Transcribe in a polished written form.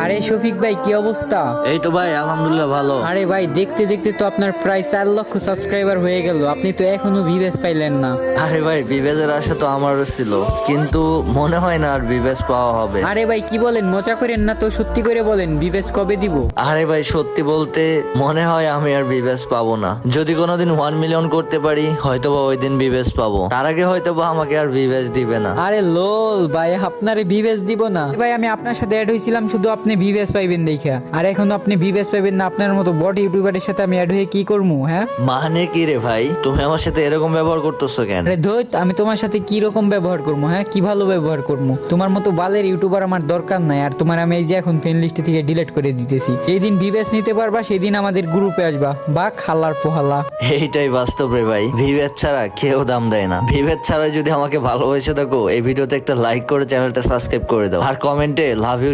আরে শফিক ভাই কি অবস্থা? এই তো ভাই আলহামদুলিল্লাহ ভালো। আরে ভাই দেখতে দেখতে তো আপনার প্রায় 4 লক্ষ সাবস্ক্রাইবার হয়ে গেল, আপনি তো এখনো ভিউজ পাইলেন না। আরে ভাই বিবেজের আশা তো আমারও ছিল, কিন্তু মনে হয় না আর বিবেজ পাওয়া হবে। আরে ভাই কি বলেন, মজা করেন না তো, সত্যি করে বলেন ভিউজ কবে দিব? আরে ভাই সত্যি বলতে মনে হয় আমি আর বিবেজ পাবো না। যদি কোনোদিন 1 মিলিয়ন করতে পারি হয়তোবা ওই দিন বিবেজ পাবো, তার আগে হয়তোবা আমাকে আর বিবেজ দিবে না। আরে লোল ভাই, আপনারে ভিউজ দিব না ভাই? আমি আপনার সাথে অ্যাড হয়েছিলাম শুধু আপনি ভিউজ পাইবেন দেখা, আর এখন আপনি ভিউজ পাইবেন না? আপনার মতো বট ইউটিউবারের সাথে আমি অ্যাড হয়ে কি করবো? হ্যাঁ মানে কি রে ভাই, তুমি আমার সাথে এরকম ব্যবহার করতেছো কেন? আরে ধৈত, আমি তোমার সাথে কি রকম ব্যবহার করবো? হ্যাঁ কি ভালো ব্যবহার করবো? তোমার মতো বালের ইউটিউবার আমার দরকার নাই, আর তোমার আমি এই যে এখন ফ্রেন্ড লিস্ট থেকে ডিলিট করে দিতেছি। যেদিন ভিউজ নিতে পারবা সেদিন আমাদের গ্রুপে আসবা, বা খালার পোহালা। এইটাই বাস্তব রে ভাই, ভিভেদ ছাড়া কেউ দাম দেয় না। ভিভেদ ছাড়া যদি আমাকে ভালোবেসে থাকো এই ভিডিওতে একটা লাইক করে চ্যানেলটা সাবস্ক্রাইব করে দাও, আর কমেন্টে লাভ ইউ